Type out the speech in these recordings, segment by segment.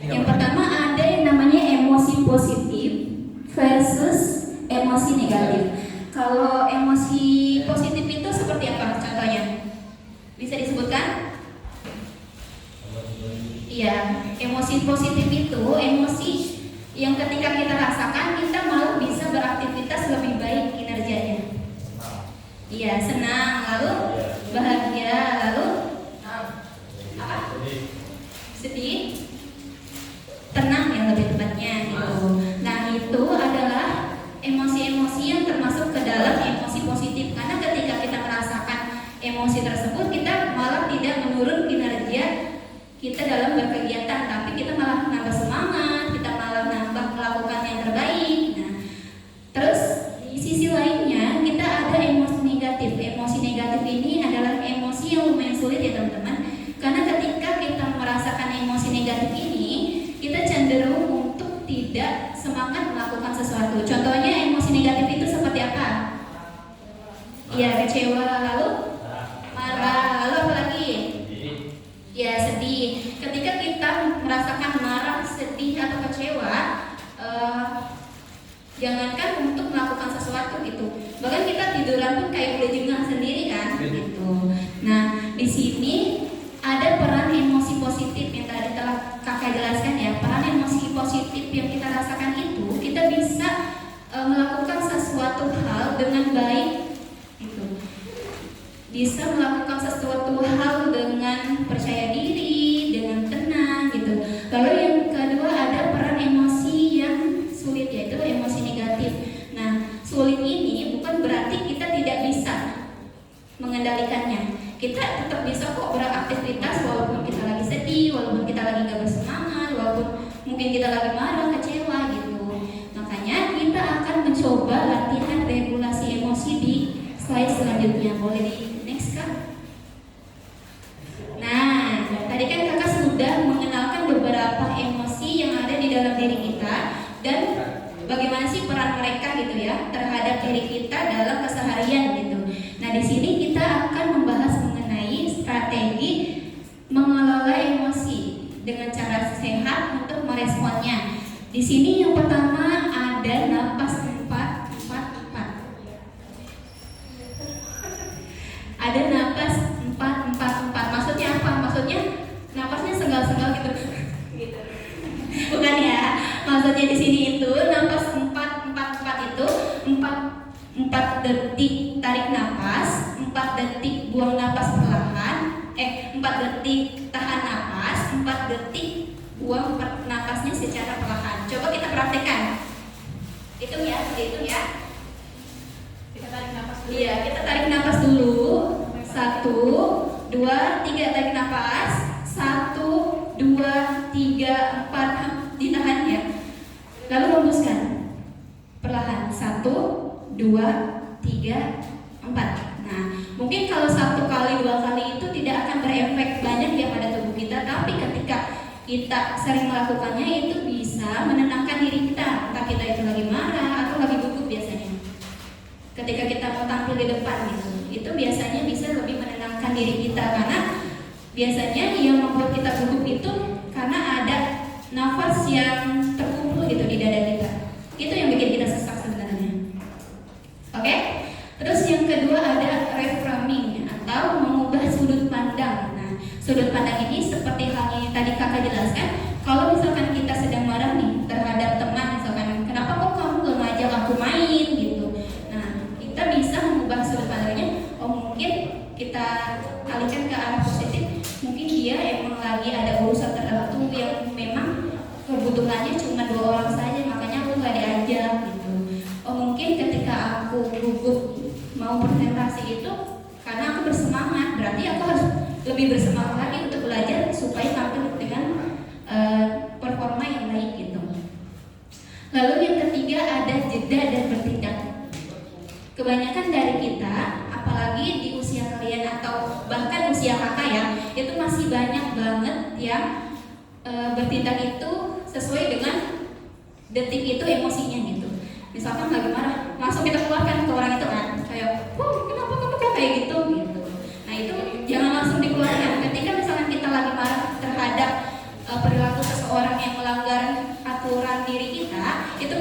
Yang pertama ada yang namanya emosi positif versus emosi negatif. Kalau emosi positif itu seperti apa contohnya? Bisa disebutkan? Iya, emosi positif itu emosi yang ketika kita rasakan kita malah bisa beraktivitas lebih baik kinerjanya. Iya, senang, lalu bahagia, lalu apa? Sedih, tenang yang lebih tepatnya gitu. Nah, itu adalah emosi-emosi yang termasuk ke dalam emosi positif, karena ketika kita merasakan emosi tersebut kita malah tidak menurun kinerja kita dalam berkegiatan, tapi kita malah nambah semangat, kita malah nambah melakukan yang terbaik. Nah, terus di sisi lainnya kita ada emosi negatif. Emosi negatif ini adalah emosi yang lumayan sulit ya teman-teman, karena ketika kita merasakan emosi negatif ini kita cenderung untuk tidak semangat melakukan sesuatu. Contohnya emosi negatif itu seperti apa? Ya, kecewa, lalu marah, lalu apa lagi? Ya, sedih. Ketika kita merasakan marah, sedih atau kecewa, jangankan untuk melakukan sesuatu gitu, bahkan kita tiduran pun kayak udah jengah sendiri kan gitu. Nah, di sini ada peran emosi positif yang tadi telah kakak jelaskan ya. Peran emosi positif yang kita rasakan itu kita bisa melakukan sesuatu hal dengan baik gitu, bisa melakukan sesuatu hal dengan percaya diri, dengan tenang gitu. Lalu yang kedua ada peran emosi yang sulit, yaitu emosi negatif. Nah, sulit ini bukan berarti kita tidak bisa mengendalikannya. Kita tetap bisa kok beraktivitas walaupun kita lagi sedih, walaupun kita lagi gak bersemangat, walaupun mungkin kita lagi marah, kecewa gitu. Makanya kita akan mencoba latihan regulasi emosi di slide selanjutnya. Boleh di next Kak? Nah, tadi kan kakak sudah mengenalkan beberapa emosi yang ada di dalam diri kita dan bagaimana sih peran mereka gitu ya terhadap diri kita dalam keseharian gitu. Nah, di sini kita akan membahas mengenai strategi mengelola emosi dengan cara sehat untuk meresponnya. Di sini yang pertama ada napas 4-4-4. Ada napas 4-4-4. Maksudnya apa? Maksudnya napasnya senggal-senggal gitu. Gitu. Bukan ya. Maksudnya di sini itu napas 4-4-4 itu 4 detik tarik napas, 4 detik buang napas perlahan, 4 detik tahan napas, 4 detik buang napasnya secara perlahan. Coba kita praktekkan. Hitung ya, dihitung ya. Kita tarik napas dulu. Iya, kita tarik napas dulu. 1, 2, 3 tarik napas. 1, 2, 3, 4 ditahan ya. Lalu hembuskan perlahan. 1, 2, 3, 4. Nah, mungkin kalau 1 kali, 2 kali itu tidak akan berefek banyak ya pada tubuh kita, tapi ketika kita sering melakukannya itu bisa menenangkan diri kita. Entah kita itu lagi marah atau lagi gugup biasanya. Ketika kita mau tampil di depan gitu, itu biasanya bisa lebih menenangkan diri kita, karena biasanya yang membuat kita gugup itu karena ada nafas yang terkumpul gitu di dada kita. Itu yang bikin kita sesak sebenarnya. Oke? Terus yang kedua ada reframing atau mengubah sudut pandang. Nah, sudut pandang ini seperti halnya yang tadi kakak jelaskan. Kalau misalkan kita sedang marah nih terhadap teman, misalkan kenapa kok kamu gak ngajak aku main gitu. Nah, kita bisa mengubah sudut pandangnya. Oh, mungkin kita alihkan ke arah positif. Mungkin dia emang lagi ada urusan tertentu yang memang kebutuhannya cuma 2 orang saja, makanya aku gak diajak gitu. Oh, mungkin ketika aku gugup mau presentasi itu karena aku bersemangat, berarti aku harus lebih bersemangat lagi untuk belajar supaya tampil dengan performa yang baik gitu. Lalu yang ketiga ada jeda dan bertindak. Kebanyakan dari kita, apalagi di usia kalian atau bahkan usia kakak ya, itu masih banyak banget yang bertindak itu sesuai dengan detik itu emosinya gitu. Misalkan lagi marah, langsung kita keluarkan ke orang itu kan, kayak, kenapa kamu kayak gitu gitu. Nah, itu jangan langsung dikeluarkan. Ketika misalkan kita lagi marah terhadap perilaku seseorang yang melanggar aturan diri kita, itu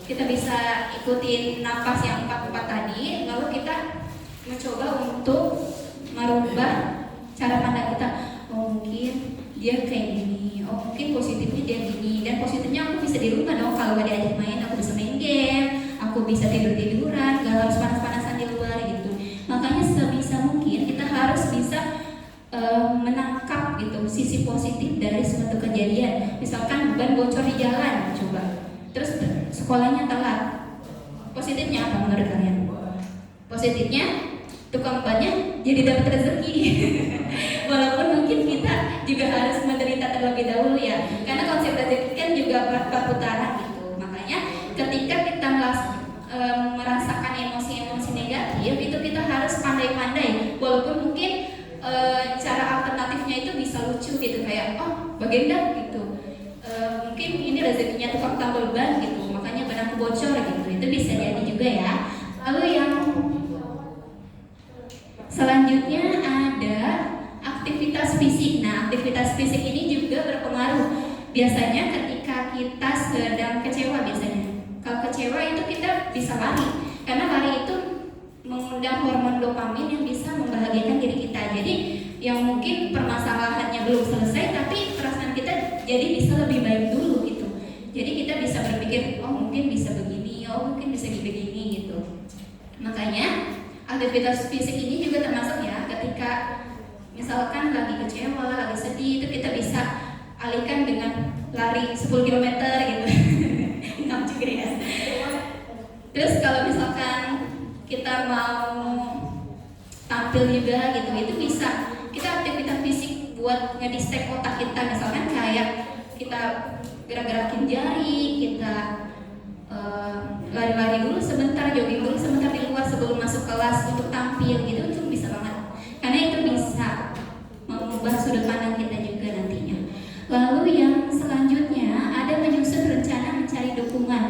kita bisa ikutin napas yang 4-4 tadi, lalu kita mencoba untuk merubah cara pandang kita. Oh mungkin dia kayak gini, oh mungkin positifnya dia gini, dan positifnya aku bisa dirubah dong. Kalau gak diajak main, aku bisa main game, aku bisa tidur-tiduran, gak harus panas-panasan di luar gitu. Makanya sebisa mungkin kita harus bisa menangkap gitu sisi positif dari suatu kejadian. Misalkan ban bocor di jalan, coba, terus sekolahnya telat, positifnya apa menurut kalian? Positifnya tukang bannya jadi dapat rezeki. Walaupun mungkin kita juga harus menderita terlebih dahulu ya, karena konsep rezeki kan juga berputaran gitu. Makanya ketika kita merasakan emosi-emosi negatif, itu kita harus pandai-pandai. Walaupun mungkin cara alternatifnya itu bisa lucu gitu, kayak oh bagenda gitu, mungkin ini rezekinya tukang tambal ban gitu, makanya ban aku bocor gitu. Itu bisa jadi juga ya. Lalu yang selanjutnya ada aktivitas fisik. Nah, aktivitas fisik ini juga berpengaruh. Biasanya ketika kita sedang kecewa, kalau kecewa itu kita bisa lari, karena lari itu mengundang hormon dopamin yang bisa membahagiakan diri kita. Jadi yang mungkin permasalahannya belum selesai, tapi perasaan kita jadi bisa lebih baik dulu gitu. Jadi kita bisa berpikir, oh mungkin bisa begini, oh mungkin bisa begini gitu. Makanya aktivitas fisik ini juga termasuk ya, ketika misalkan lagi kecewa, lagi sedih, itu kita bisa alihkan dengan lari 10 km gitu. Enggak juga ya. Terus kalau misalkan kita mau tampil juga gitu, itu bisa kita aktivitas fisik buat ngedistract otak kita. Misalkan kayak kita gerak-gerakin jari, kita lari-lari dulu sebentar, jogging dulu sebentar di luar sebelum masuk kelas untuk tampil gitu. Itu bisa banget, karena itu bisa mengubah sudut pandang kita juga nantinya. Lalu yang selanjutnya ada menyusun rencana mencari dukungan.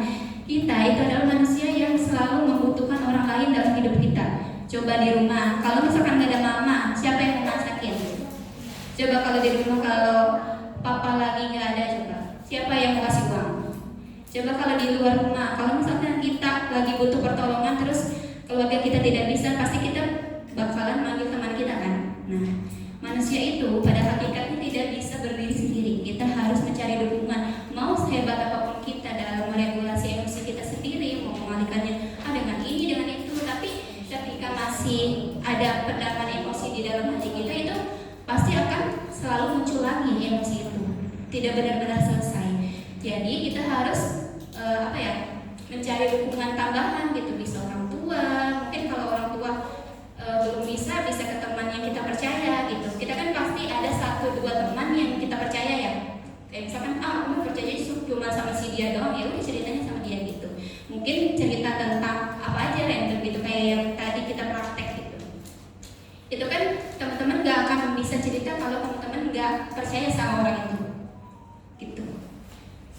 Kita itu adalah manusia yang selalu membutuhkan orang lain dalam hidup kita. Coba di rumah, kalau misalkan gak ada mama, siapa yang mau masakin? Coba kalau di rumah, kalau papa lagi gak ada, coba siapa yang mau kasih uang? Coba kalau di luar rumah, kalau misalkan kita lagi butuh pertolongan, terus keluarga kita tidak bisa, pasti kita bakalan manggil teman kita kan? Nah, manusia itu pada hakikatnya tidak bisa berdiri sendiri. Kita harus mencari dukungan. Mau sehebat apapun kita dalam meregulasi emosi kita sendiri, mau mengalihkannya dengan ini, dengan itu, tapi ketika masih ada pedaman emosi di dalam hati kita, itu pasti akan selalu muncul lagi emosi itu, tidak benar-benar selesai. Jadi kita harus mencari dukungan tambahan gitu, bisa orang tua, mungkin kalau orang tua belum bisa ke teman yang kita percaya gitu. Kita kan pasti ada 1-2 teman yang kita percaya ya. Kayak misalkan aku percaya cuma sama si dia doang, ya udah ceritanya sama dia gitu. Mungkin cerita tentang apa aja random gitu, kayak yang tadi kita praktek gitu. Itu kan teman-teman gak akan bisa cerita kalau teman-teman gak percaya sama orang itu gitu.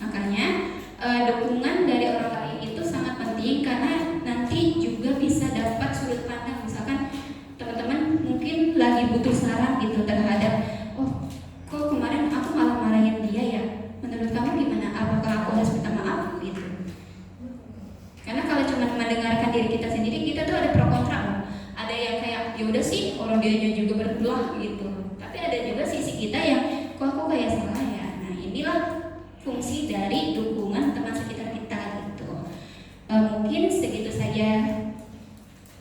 Makanya dukungan dari orang lain itu sangat penting, karena nanti juga bisa dapat sudut pandang. Misalkan teman-teman mungkin lagi butuh saran gitu terhadap, oh kok kemarin aku malah marahin dia ya, menurut kamu gimana, apakah aku harus minta maaf gitu. Karena kalau cuma mendengarkan diri kita sendiri, kita tuh ada pro kontra loh. Ada yang kayak ya udah sih, orang dianya juga berbelah gitu, tapi ada juga sisi kita yang kok aku kayak salah ya. Nah inilah fungsi dari dukungan teman sekitar kita gitu. Mungkin segitu saja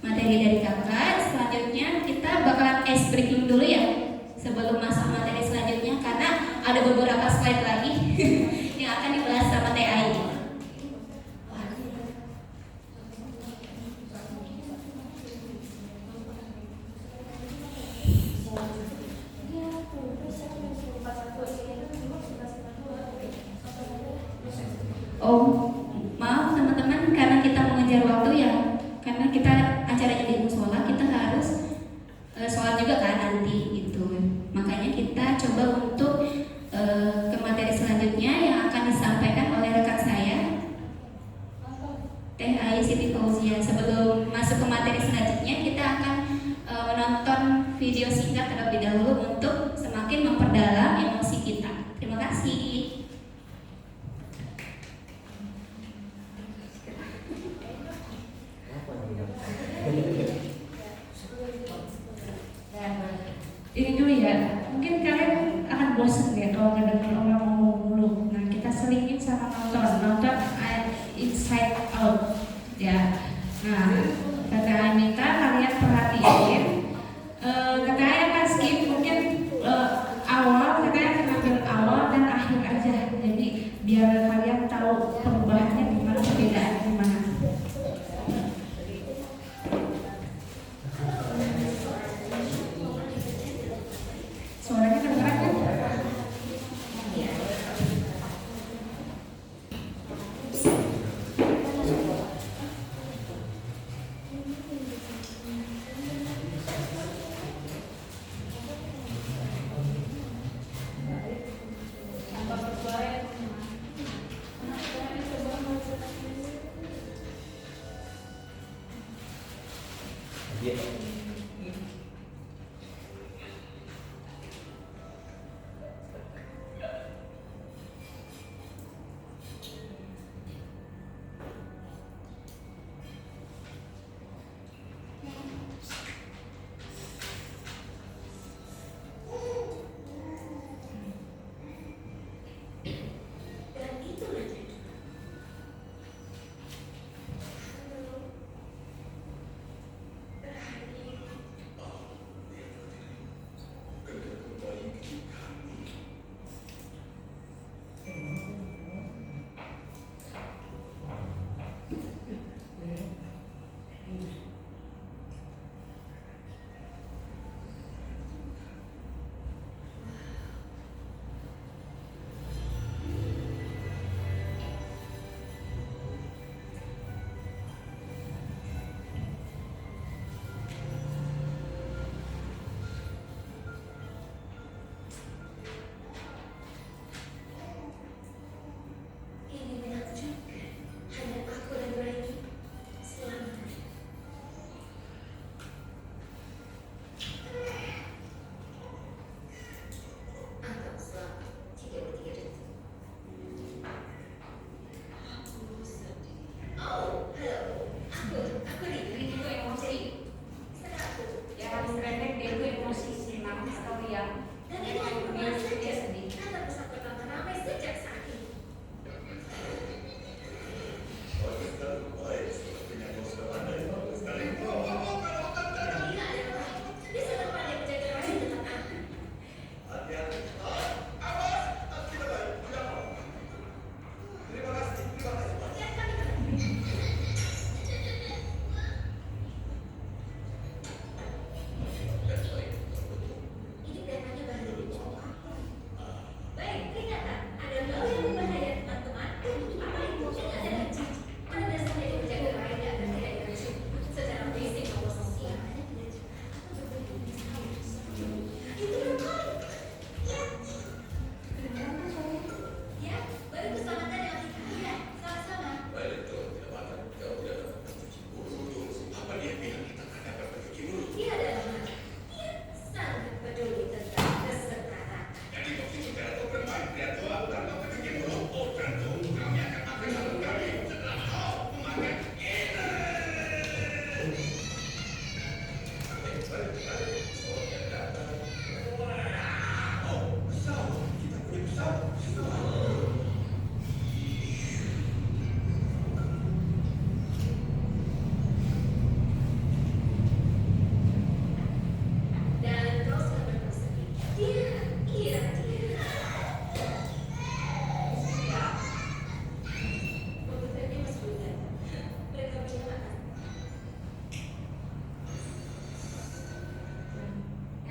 materi dari kakak. Selanjutnya kita bakalan ice breaking dulu ya sebelum masuk materi selanjutnya, karena ada beberapa slide lagi yang akan dibahas sama TAI. Oh, maaf teman-teman, karena kita mengejar waktu ya, karena kita acaranya di musola, kita harus sholat juga kan nanti gitu. Makanya kita coba untuk ke materi selanjutnya yang akan disampaikan oleh rekan saya, Teh Ai Siti Fauzia. Sebelum masuk ke materi selanjutnya, kita akan menonton video singkat terlebih dahulu untuk semakin memperdalam emosi kita. kalau ngedenger orang ngomong mulu. Nah kita selingin sama nonton Inside Out ya. Nah kata Anita kalian perhatiin, kata Ayah akan skip mungkin awal, katanya akan ambil awal dan akhir aja. Jadi biar kalian tahu perubahannya gimana, perbedaannya gimana. Suaranya kedengeran kan?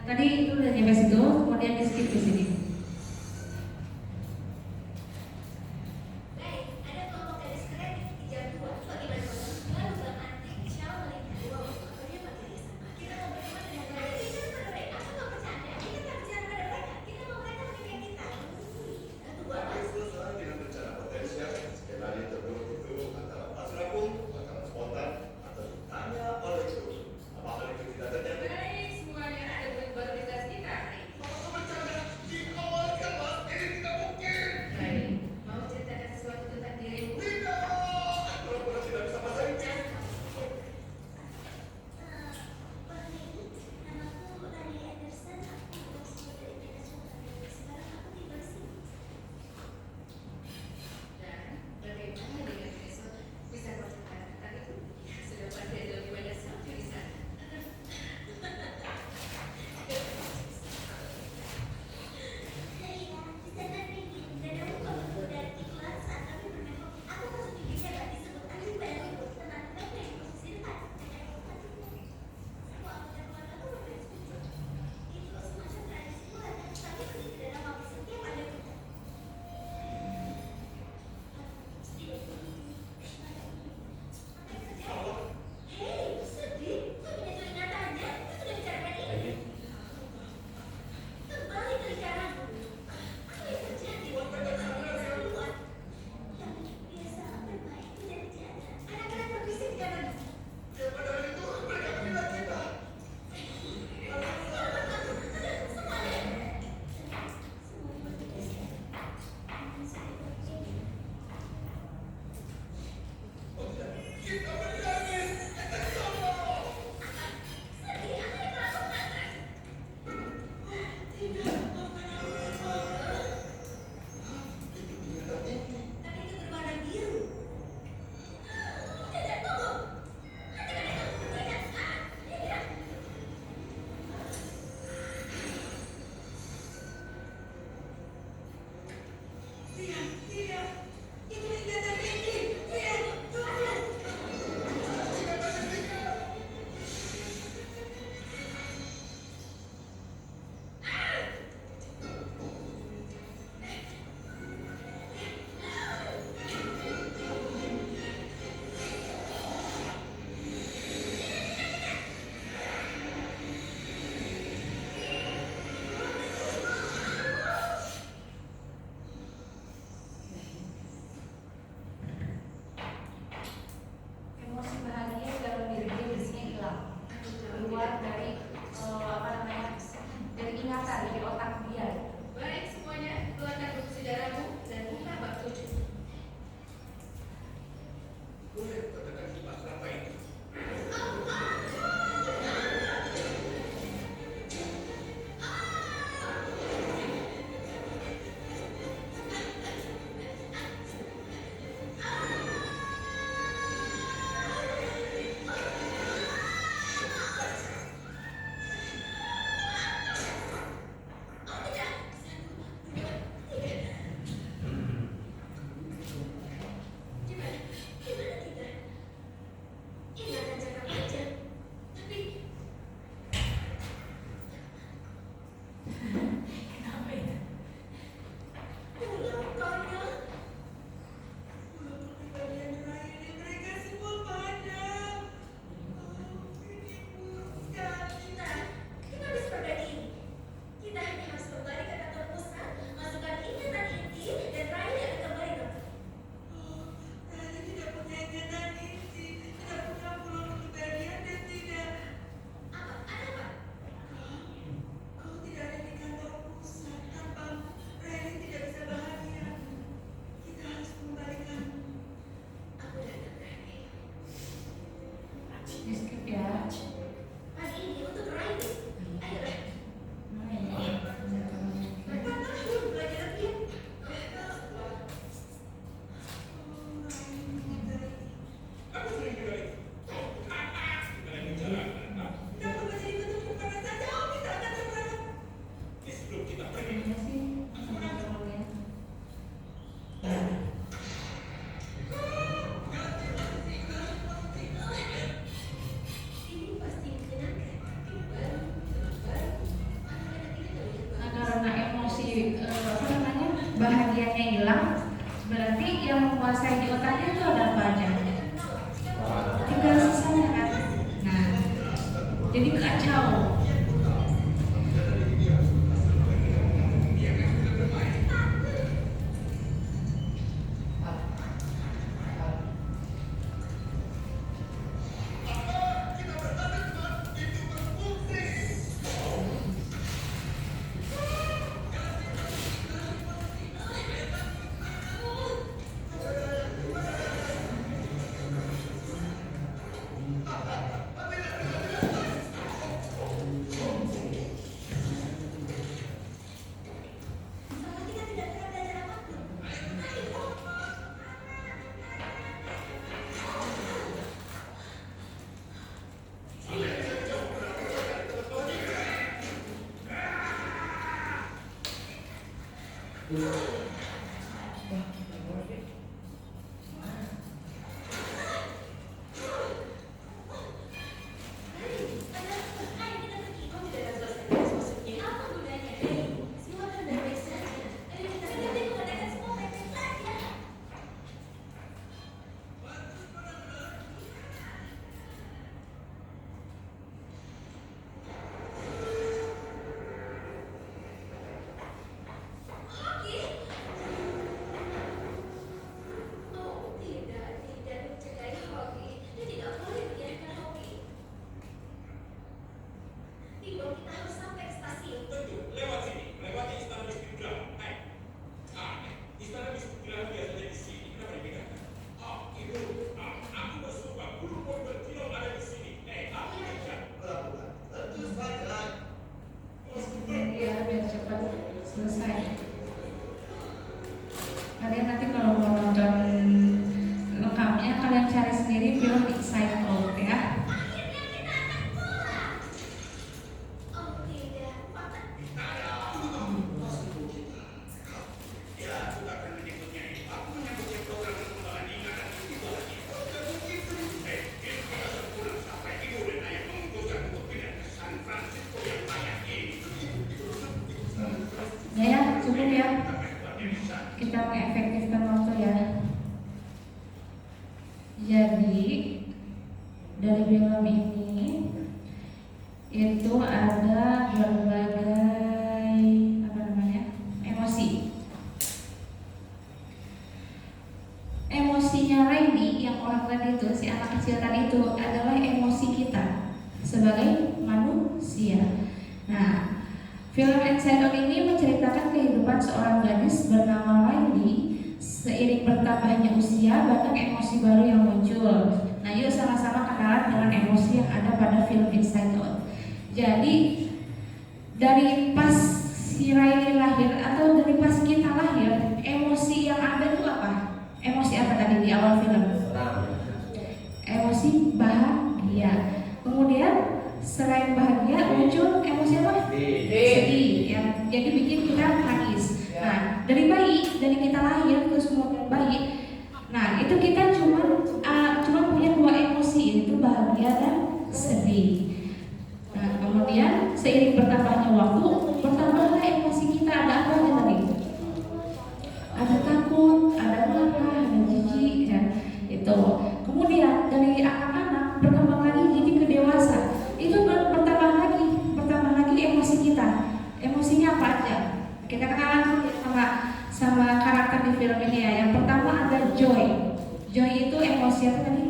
Tadi itu udah nyampe situ, kemudian di skip di sini. Baik, semuanya ada buat kita. bahagianya hilang, berarti yang menguasai di otaknya itu ada apa aja? Tinggal sisanya kan. Nah, jadi kacau. Selesai. Kalian nanti kalau mau nonton lengkapnya kalian cari sendiri film Inside Out ya. Ya, cukup ya. Kita mengefektifkan waktu ya. Jadi dari film ini itu ada berbagai emosi. Emosinya Riley yang orang tadi itu, si anak kecil tadi itu adalah emosi kita sebagai manusia. Nah, film Inside Out ini menceritakan kehidupan seorang gadis bernama Riley. Seiring bertambahnya usia, banyak emosi baru yang muncul. Nah, yuk sama-sama kenalan dengan emosi yang ada pada film Inside Out. Jadi, dari pas si Riley lahir atau dari pas kita lahir, emosi yang ada itu apa? Emosi apa tadi di awal film? Emosi bahagia. Kemudian selain bahagia muncul emosi apa? Sedih. Yang jadi bikin kita nangis. Nah, dari kita lahir terus kemudian bayi. Nah, itu kita cuma punya dua emosi, yaitu bahagia dan sedih. Nah, kemudian seiring bertambahnya waktu, bertambahlah emosi kita. Ada apa aja tadi? Ada takut, ada marah, ada jijik, ya. Itu. Kemudian dari anak-anak berkembang lagi jadi ke dewasa. Itu bertambah lagi emosi kita. Emosinya apa aja? Kita kenalan dulu sama karakter di film ini ya. Yang pertama ada joy. Joy itu emosi apa tadi?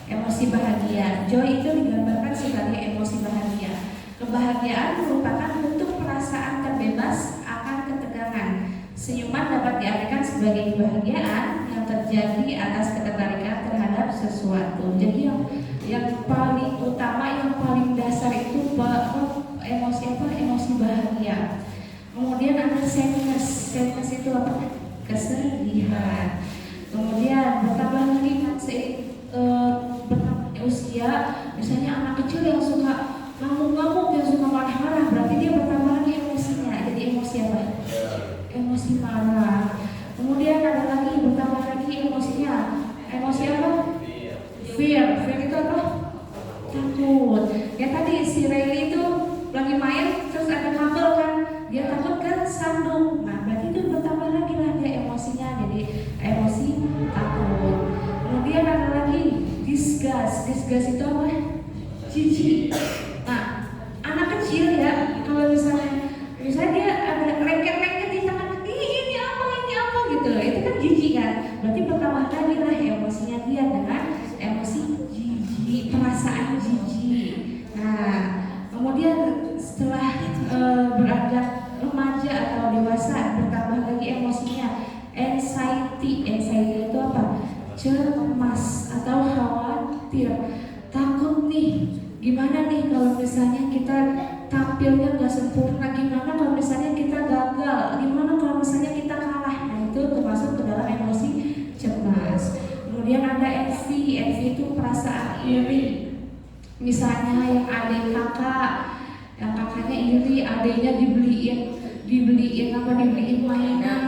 Emosi bahagia. Joy itu digambarkan sebagai emosi bahagia. Kebahagiaan merupakan bentuk perasaan terbebas akan ketegangan. Senyuman dapat diartikan sebagai kebahagiaan yang terjadi atas ketertarikan terhadap sesuatu. Jadi yang paling utama, yang paling dasar itu emosi apa? Emosi bahagia. Kemudian ada sadness. Sadness itu apa? Kesedihan. Kemudian bertambah lagi bertambahnya usia. Misalnya anak kecil yang suka ngamuk-ngamuk, yang suka marah-marah, berarti dia bertambah lagi emosinya. Jadi emosi apa? Emosi marah. Kemudian ada lagi bertambah lagi emosinya. Emosi apa? Fear. Fear itu apa? Takut. Ya tadi si Riley itu lagi main terus ada kabel kan, dia takut kan sandung. Nah berarti itu bertambah lagi lah dia gas itu apa? Jijik. Nah, anak kecil ya, kalau misalnya dia ada lengket-lengket di tangan, ini apa gitu, itu kan jijik kan. Berarti bertambah lagi lah emosinya dia dengan emosi jijik, perasaan jijik. Nah, kemudian setelah beranjak remaja atau dewasa, bertambah lagi emosinya anxiety itu apa? Cemas atau khawatir, takut nih, gimana nih kalau misalnya kita tampilnya nggak sempurna, gimana kalau misalnya kita gagal, gimana kalau misalnya kita kalah. Nah, itu termasuk ke dalam emosi cemas. Kemudian ada envy itu perasaan iri. Misalnya yang adik kakak, yang kakaknya iri, adiknya dibeliin mainan,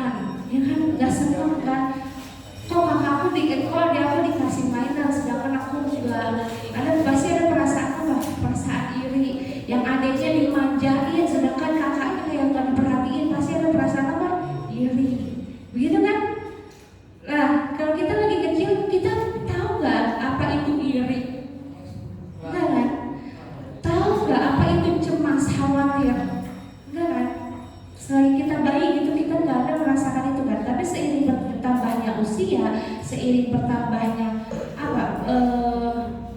ya kan nggak seneng kan? Kok kakakku aku dikasih mainan, sedangkan aku juga pasti ada perasaan apa? Perasaan iri. Yang adiknya dimanjain, sedangkan kakaknya yang nggak diperhatiin, pasti ada perasaan apa? Iri. Begitu kan? Nah, kalau kita lagi kecil, kita tahu nggak apa itu iri? Enggak kan? Tahu nggak apa itu cemas, khawatir? Enggak kan? Selain kita bayi gitu, kita nggak ada merasakan itu kan. Tapi seiring bertambahnya usia, seiring bertambahnya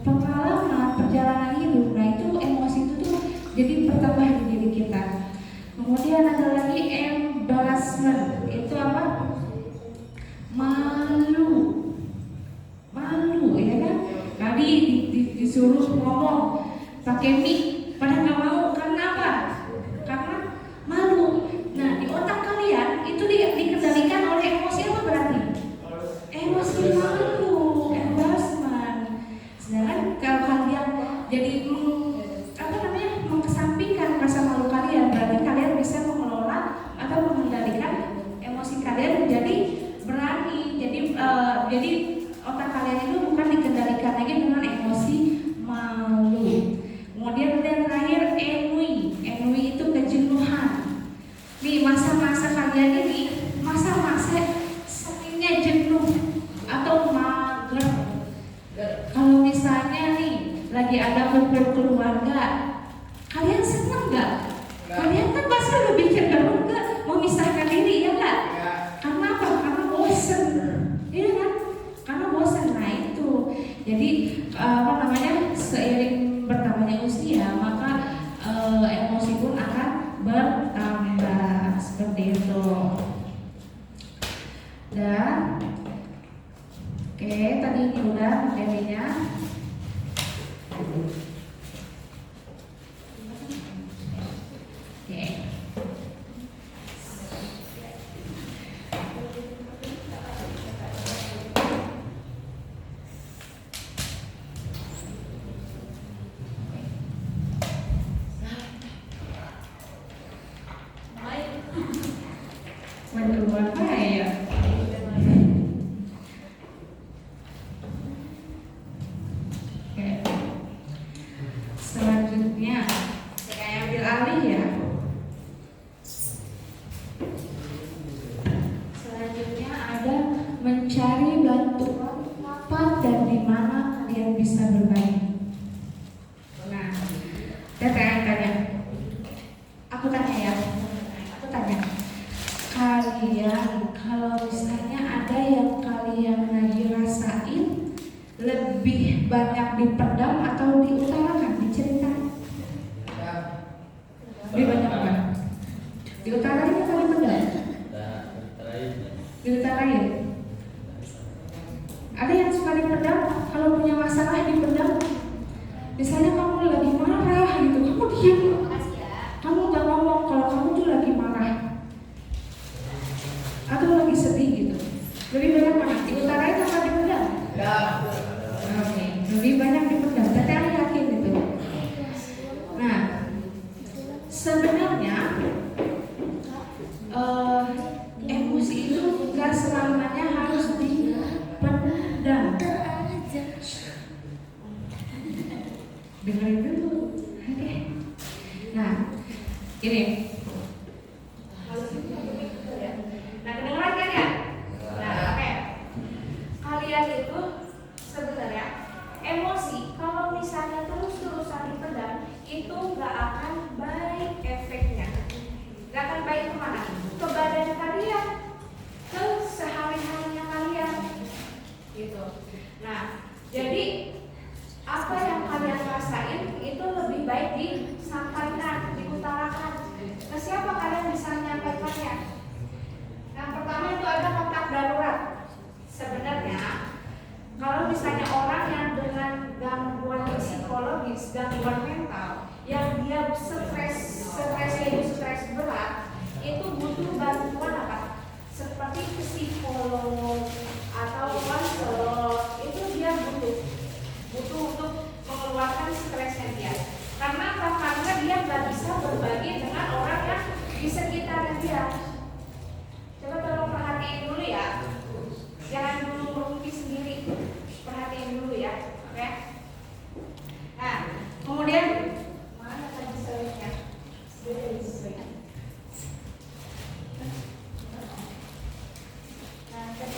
pengalaman perjalanan hidup, nah itu emosi itu tuh jadi bertambah di diri kita. Kemudian ada lagi embarrassment, itu apa? Malu ya kan? Tadi disuruh ngomong pakai mic, pada nggak mau, karena apa? Karena malu. Nah, di otak kalian itu dikendalikan oleh emosi apa berarti? Emosi malu, embarrassment. Sedangkan kalau kalian jadi mengesampingkan rasa malu kalian, berarti kalian bisa mengelola atau mengendalikan emosi kalian menjadi berani. Jadi otak kalian itu bukan dikendalikan lagi dengan emosi malu. Kemudian yang terakhir ennui itu kejenuhan. Nih, masa-masa kalian ini masa-masa seringnya jenuh atau mager. Kalau misalnya nih lagi ada kumpul keluarga, kalian senang nggak? Kalian kan pasti lebih cenderung nggak memisahkan diri, ya nggak? Karena apa? Karena bosan, iya kan? Karena bosan. Nah itu, jadi seiring bertambahnya usia, maka emosi pun akan bertambah seperti itu. Dan oke, tadi ini udah materinya. Oke. Waduh, apa ya? Oke. Selanjutnya saya ambil alih ya. Selanjutnya ada mencari bantuan kapan dan di mana kalian bisa berbagi. Nah, tanya. Aku tanya ya. Kalian kalau misalnya ada yang kalian lagi rasain, lebih banyak dipendam atau diutarakan, diceritakan? Lebih banyak apa? Diutarain atau dipendam? Diutarain. Ada yang suka dipendam, kalau punya masalah dipendam. Misalnya kamu lagi marah gitu, kamu diam, kamu gak ngomong kalau kamu tuh lagi marah atau lagi sedih gitu. Lebih banyak mana? Diutarain atau dipendam? Oke, lebih banyak dipendam. Tapi aku yakin itu. Nah, sebenarnya emosi itu nggak selamanya harus dipendam. Dengerin dulu. Oke. Nah, ini. Nah, kedengeran kan ya? Nah, oke. Kalian itu sebenarnya emosi kalau psikolog atau konselor itu dia butuh untuk mengeluarkan stresnya dia. Karena apa? Karena dia nggak bisa berbagi dengan orang yang di sekitar dia. Coba tolong perhatiin dulu ya, jangan dulu berhenti sendiri, perhatiin dulu ya, oke? Nah, kemudian mana tadi slide-nya? Nah, tadi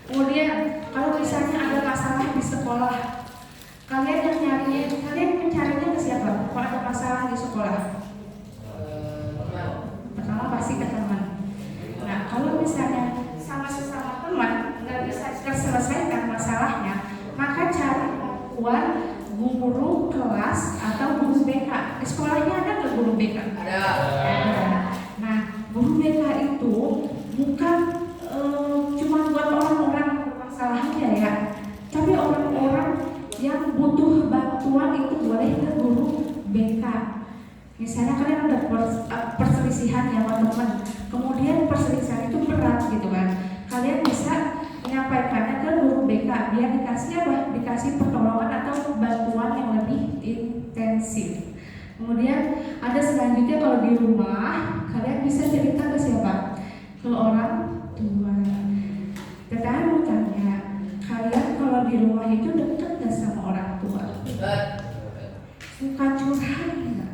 kemudian kalau misalnya ada masalah di sekolah, kalian mencarinya ke siapa? Kalau ada masalah di sekolah, pertama pasti ke teman. Nah, kalau misalnya sama sesama teman nggak bisa terselesaikan masalahnya, maka cari bantuan guru kelas atau guru BK. Di sekolahnya ada nggak guru BK? Ada. Nah, guru BK itu bukan cuma buat orang-orang yang bermasalah aja ya, tapi orang-orang yang butuh bantuan itu boleh ke guru BK. Misalnya kalian ada perselisihan ya teman-teman, kemudian perselisihan itu berat gitu kan, kalian bisa menyampaikannya ke guru BK biar dikasih apa? Dikasih pertolongan atau bantuan yang lebih intensif. Kemudian ada selanjutnya kalau di rumah kalian bisa cerita ke siapa? Ke orang tua. Tetangga mau tanya, kalian kalau di rumah itu dekat gak sama orang tua? Suka curhat nggak?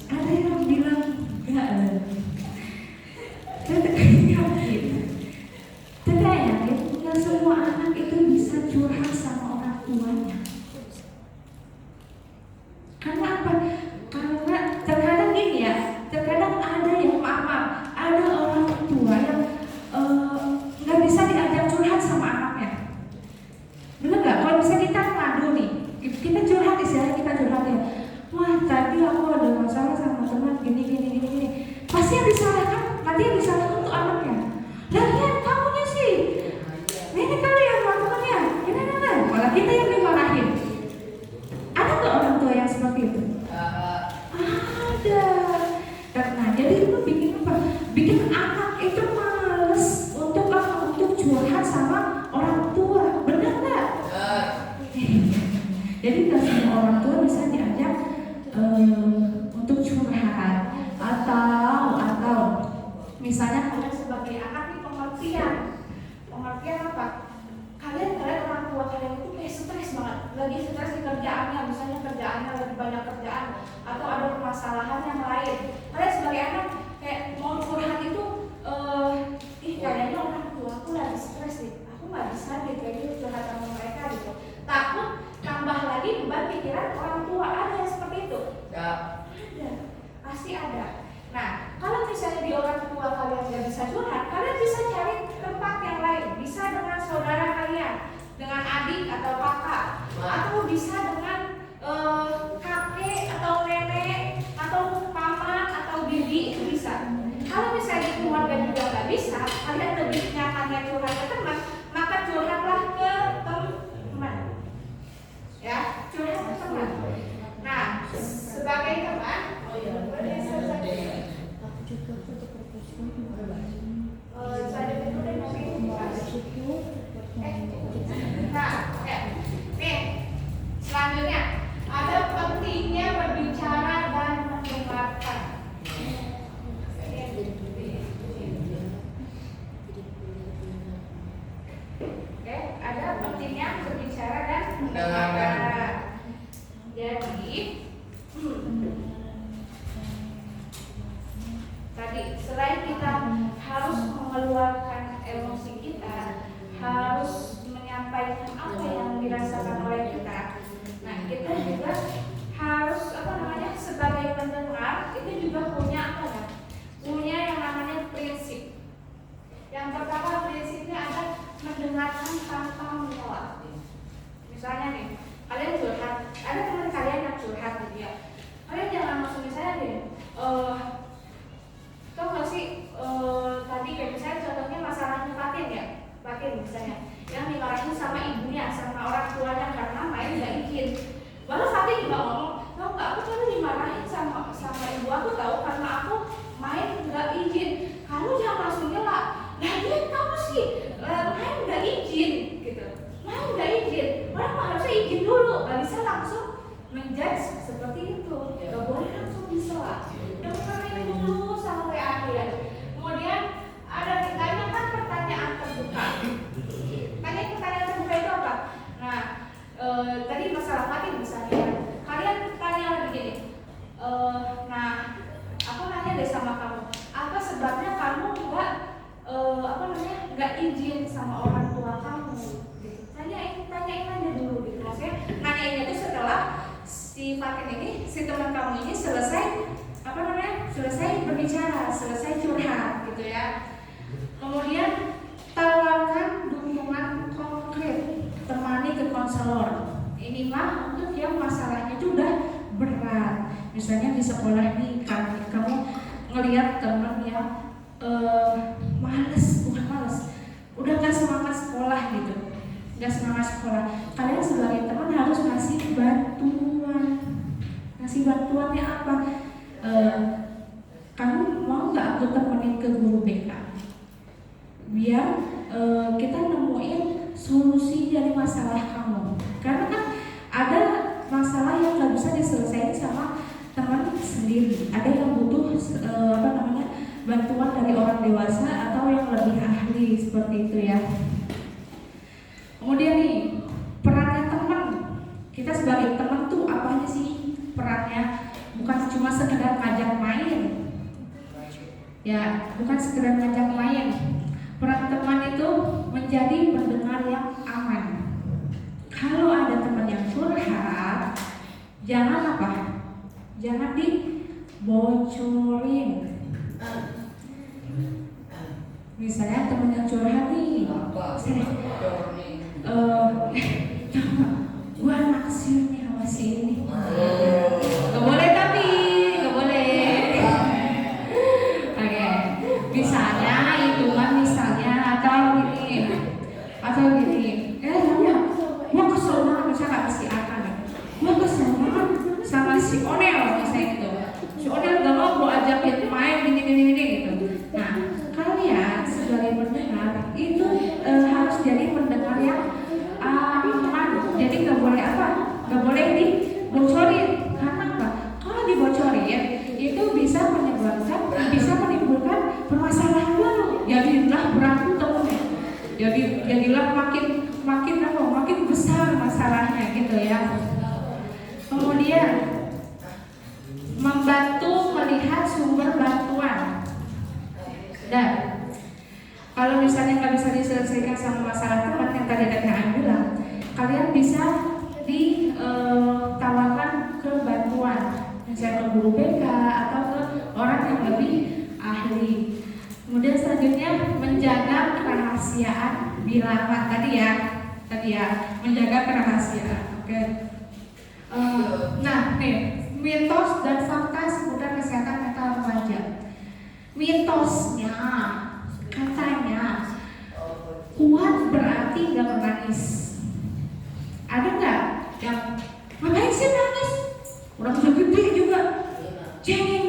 Ada yang bilang enggak. Teteh yakin nggak semua anak itu bisa curhat sama orang tuanya. Karena apa? Karena terkadang gini ya, terkadang ada yang maaf, ada orang tua yang nggak bisa diajak curhat sama anaknya. Bener nggak? Kalau misalnya kita ngadu nih, kita curhat istilahnya kita curhat ya. Wah tadi aku ada masalah sama teman gini. Pasti yang disalahkan, nanti yang disalahkan tuh anaknya. Lagian kamunya sih, ini kali yang melakukannya, ini. Malah kita yang dimarahin. Ada nggak orang tua yang seperti itu? Ada. Karena jadi itu bikin apa? Bikin anak itu males untuk apa? Untuk curhat sama orang tua. Benar nggak? Jadi nggak semua orang tua bisa diajak untuk curhat atau misalnya kalian sebagai anak nih pengertian apa? Kalian orang tua kalian itu kayak stres banget, lagi stres di kerjaannya, misalnya kerjaannya lagi banyak kerjaan atau ada permasalahan yang lain. Kalian sebagai anak kayak mau curhat itu, kayaknya orang tua aku lagi stres nih, aku nggak bisa deh kayaknya curhat sama mereka gitu. Takut tambah lagi beban pikiran orang tua. Ada yang seperti itu? Ya. Ada, pasti ada. Nah, kalau misalnya di orang tua kalian nggak bisa curhat, kalian bisa cari tempat yang lain. Bisa dengan saudara kalian, dengan adik atau kakak, atau bisa dengan kakek atau nenek atau paman atau bibi, itu bisa. Kalau misalnya di keluarga juga nggak bisa, kalian lebih nyamannya curhat ke teman, maka curhatlah ke teman. Ya, curhat ke teman. Nah, sebagai teman, selanjutnya ada pentingnya berbicara dan mendengarkan. Ada pentingnya berbicara dan mendengarkan. Jadi tadi selain kita harus mengeluarkan emosi kita, harus menyampaikan apa yang dirasakan oleh kita. Nah, kita juga harus sebagai pendengar itu juga punya punya yang namanya prinsip. Yang pertama prinsipnya ada mendengarkan tanpa menolak. Misalnya nih, kalian curhat, ada teman kalian yang curhat gitu ya. Kalian jangan langsung misalnya deh, menjudge seperti itu. Gak boleh langsung disela. Dengerin dulu sampai akhir. Kemudian ada ditanyakan pertanyaan terbuka. Pertanyaan terbuka itu apa? Nah, tadi masalah hati misalnya. Kalian tanya lagi gini. Nah, aku nanya deh sama kamu. Apa sebabnya kamu nggak izin sama orang tua kamu? Tanyain aja dulu gitu. Maksudnya nanyainnya itu setelah si Fatin ini, si teman kamu ini selesai berbicara, selesai curhat gitu ya. Kemudian tawarkan dukungan konkret, temani ke konselor. Ini mah untuk yang masalahnya itu udah berat. Misalnya di sekolah nih, kamu ngelihat teman yang udah gak semangat sekolah gitu, gak semangat sekolah. Kalian sebagai teman harus ngasih bantuan. Ngasih bantuannya apa? Kamu mau nggak aku temenin ke guru BK? Biar kita nemuin solusi dari masalah kamu. Karena kan ada masalah yang nggak bisa diselesaikan sama teman sendiri. Ada yang butuh bantuan dari orang dewasa atau yang lebih ahli seperti itu ya. Kemudian nih, perannya teman. Kita sebagai teman tuh apa aja sih perannya? Bukan cuma sekedar ngajak main. Ya, bukan sekedar ngajak main. Peran teman itu menjadi pendengar yang aman. Kalau ada teman yang curhat, jangan dibocorin. Misalnya teman yang curhat nih, gua naksir nih sama si ini. Gak boleh tapi, gak boleh. Oke, misalnya atau gini, gua kesel banget misalnya si Akan, gua kesel banget sama si Onel misalnya gitu. Si Onel gak mau gua ajakin main gini gitu. Nah, kalian sebagai pendengar itu harus jadi pendengar yang aman. Jadi gak boleh dibocorin. Karena apa? Kalau dibocorin itu bisa menimbulkan permasalahan baru. Jadilah berantem. Jadilah makin besar masalahnya gitu ya. Kemudian membantu melihat sumber bantuan. Dan kalau misalnya nggak bisa diselesaikan sama masalah teman yang tadi Kak bilang, kalian bisa ditawarkan ke bantuan, misalnya ke guru BK atau ke orang yang lebih ahli. Kemudian selanjutnya menjaga kerahasiaan bilangan tadi ya menjaga kerahasiaan. Oke. Nah nih, mitos dan fakta seputar kesehatan mental remaja. Mitosnya katanya kuat berarti gak menangis. Ada nggak yang ngapain sih nangis? Udah bisa gede juga, cengeng